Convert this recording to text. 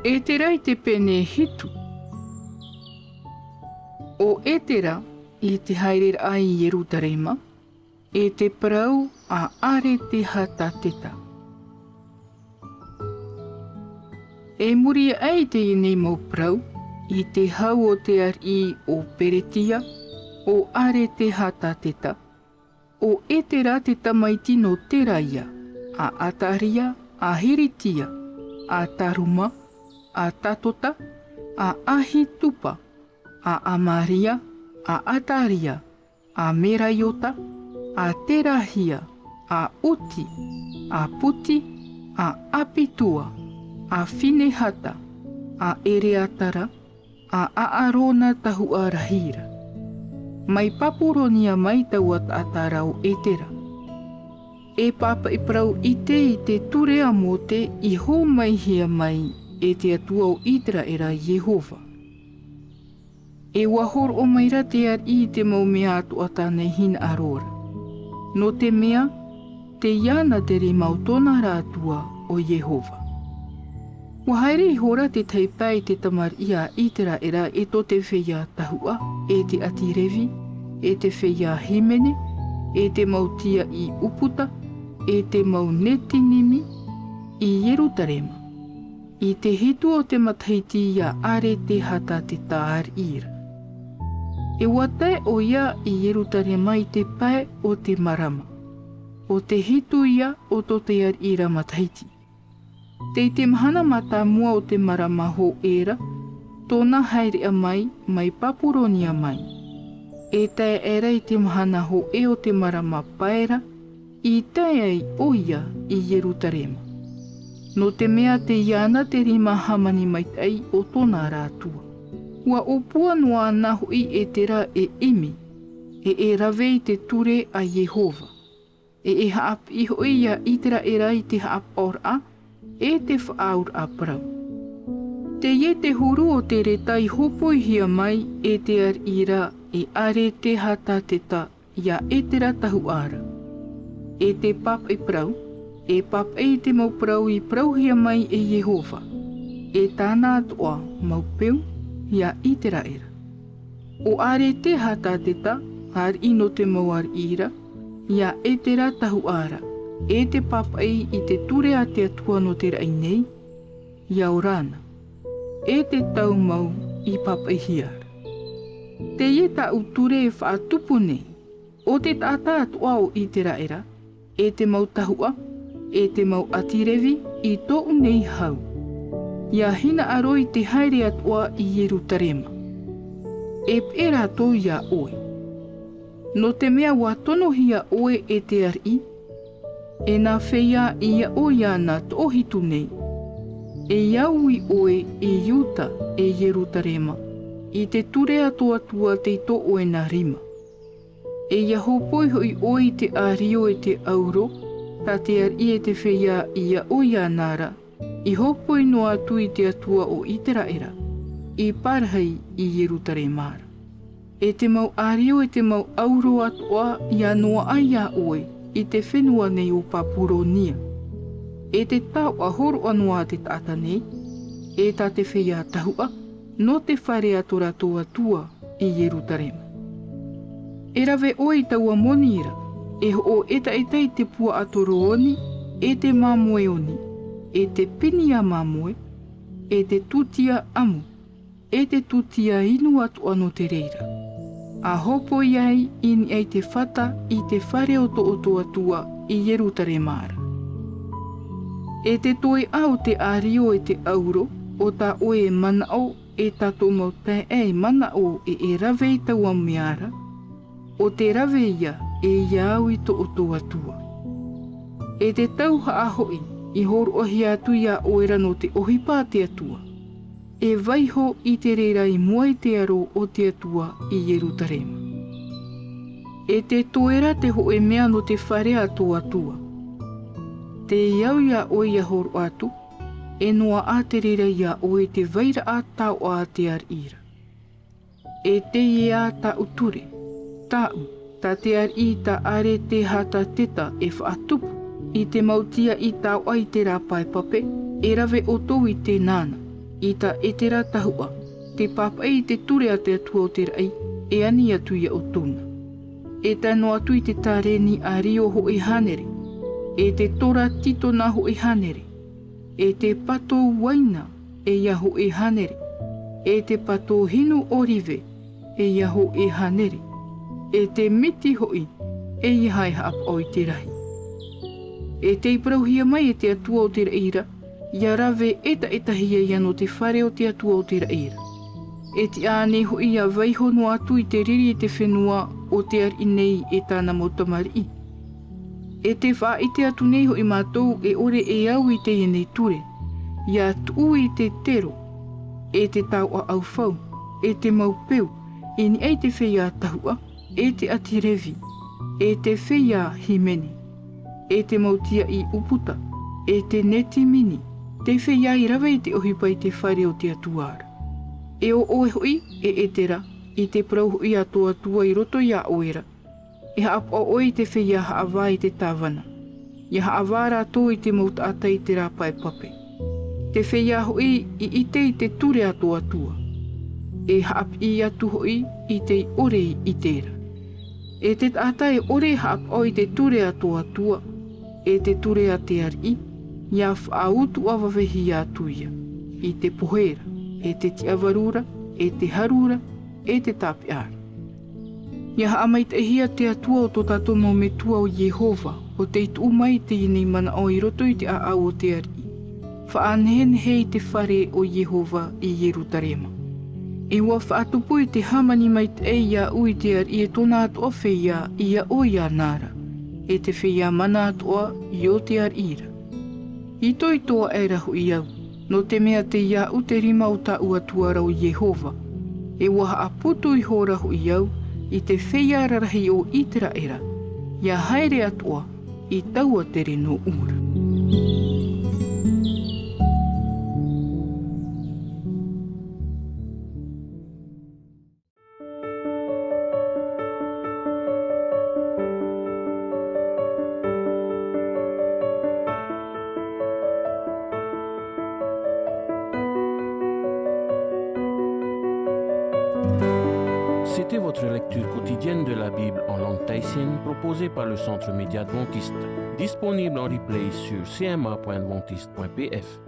E te rai te pene hitu. O e te ra i te haere ai i Yerutarema, e te parau a are te hata teta. E muri ai te inei mau parau, i te hau o te ari o Peretia, o are te hata teta. O e te ra te tamaiti no te raia, a Ataria, a Hiritia, a Taruma, a Tatota, a Ahitupa, a Amaria, a Ataria, a Meraiota, a Terahia, a Uti, a Puti, a Apitua, a Finehata, a Ereatara, a Aarona tahua rahira. Mai papuronia mai taua atarau e tera. E papa i prau i te ture a mote i ho mai hia mai e te atua o itera era Yehova. E wahor o maira te ar i te mau mea atu a tānei hina arora. No te mea, te iana te ri mautona rātua o Yehova. Wahaere i hora te teipai te tamar ia itera era e to te whea tahua, e te atirevi, e te whea himene, e te mautia i uputa, e te mau netinimi i Yerutarema. I te hitu o te mataiti ia are te hata te tār ira. E watai o ia i Yerutarema i te pae o te marama. O te hitu ia o to te ar ira mataiti. Te te mahana mata mua o te marama ho era, tōna haere a mai papuronia mai. E tae era i te mahana ho e o te marama paera, i tae ai o ia i Yerutarema. No te mea te iana te rima hamani mai tai o tōna rātua. Ua opua noa nahu i e te ra e imi, e ravei te ture a Yehova. E haap i hoi ia i te ra e rai te haap or a, e te whaaur a parau. Te ie te huru o te retai hopoi hia mai e te ar ira e are te hata teta ia e te ra tahu ara. E te pap i parau, e pap e te mau parau i parau hia mai e Yehova. E tāna atoa mau peu ia i te ra era. O are te hata teta ar ino te mau ar ira, ia e te ra tahu ara. E te papai i te ture a te atua no te rai nei, ia orana. E te tau mau i papai hiara. Te ie ta uture e whaatupu nei, o te tata atua o i te raera, e te mau tahua, e te mau atirevi i tō nei hau. Ia hina aroi te haere atua i Yerutarema. E pera tō ia oe. No te mea watono hia oe e te ari, e nā whea ia o ia nā tōhitu nei. E iau i oe e Iuta e Yerutarema, i te ture atoatua te to oe nā rima. E ia hopoi hoi oe te ario e te auro, tā te ar i e te whea ia o ia nāra, i hopoi no atu i te atua o itera era, i parhai i Yerutaremara. E te mau ario e te mau auro atua ia noa ai a oe, i te whenua nei o Papuronia. E te tau a horo anua te tata nei, e tā te whea tahua, no te whare atora toa tua i Yerutarema. E rawe oi taua monira, e ho eta i te pua atoro oni, e te mamoe oni, e te pinia mamoe, e te tutia amu, e te tutia inu atu ano te reira. A hopo iai ini ai te whata i te whare o to atua i Yerutaremara. E te toi au te ario e te auro, o ta oe manao e tato mau tae ei manao e ravei taua meara, o te raveia e iau i to atua. E te tau haahoi i horo ohi atu ia oera no te ohipā te atua. E vaiho i te reira i mua i te aro o te atua i Yerutarema. E te toera te hoe mea no te whare atua. Te iau ia o ia horo atu, e noa a te reira ia o e te vaira a tau a te ar ira. E te ia ta uture, tau, ta te ar i ta are te hata teta e whaatupu, i te mautia i tau ai te rapai pape, e rave o tō i te nana. I ta etera tahua, te papai te ture a te atua o te rai, e ani atu ia o tona. E tano atu I te tāreni a rio ho e hanere, e te tora tito na ho e hanere, e te pato waina e ia ho e hanere, e te pato hinu orive e ia ho e hanere, e te miti hoi e ia hai haap o I te rahi. E te iprauhia mai e te atua o te reira, ia rave eta hia no te whare o te atua o te reira. E te āne ho ia vaihono atu I te riri e te whenua o te ar inei e tāna motamari. E te wha I te atu nei ho I mātou e ore e au I te enei ture, ia tuu I te tero, e te tau a au whau, e te maupeu, e ni ei te whea tahua, e te atirevi, e te whea himeni, e te mautia I uputa, e te neti mini, te whea I rawe I te ohipa I te whare o te atuara. E o oe hoi e etera I te prau hoi atoa tua I roto ia oera. E haap o oi te whea haawā I te tāwana. Ia haawāra ato I te mauta ata I te rāpai pape. Te whea hoi I ite I te ture atoa tua. E haap I atu hoi I te ore I tera. E te ata e ore haap o I te ture atoa tua. E te ture a te ari. Ia whaautu awawehi atu ia. I te pohera. E te tiawarura, e te harura, e te tapiara. Ia haamai te hia te atua o tō tātou mo me tua o Jehova, o te itu umai te inei mana o I roto I te aau o te ari. Whaanehen I te whare o Jehova I Jerutarema. E ua whaatupu I te hamani mai te ia ui te ari e tōna atoa whea ia o ia nara, e te whea mana atoa I o te ari ira. I toi toa e rahu I au. No te mea te ia u te rima o ta ua tuara o Jehova, e waha a putu I horahu I au, I te whea rarahi o itera era, ia haere atua I taua tere no ura. C'était votre lecture quotidienne de la Bible en langue tahitienne proposée par le Centre Média Adventiste, disponible en replay sur cma.adventiste.pf.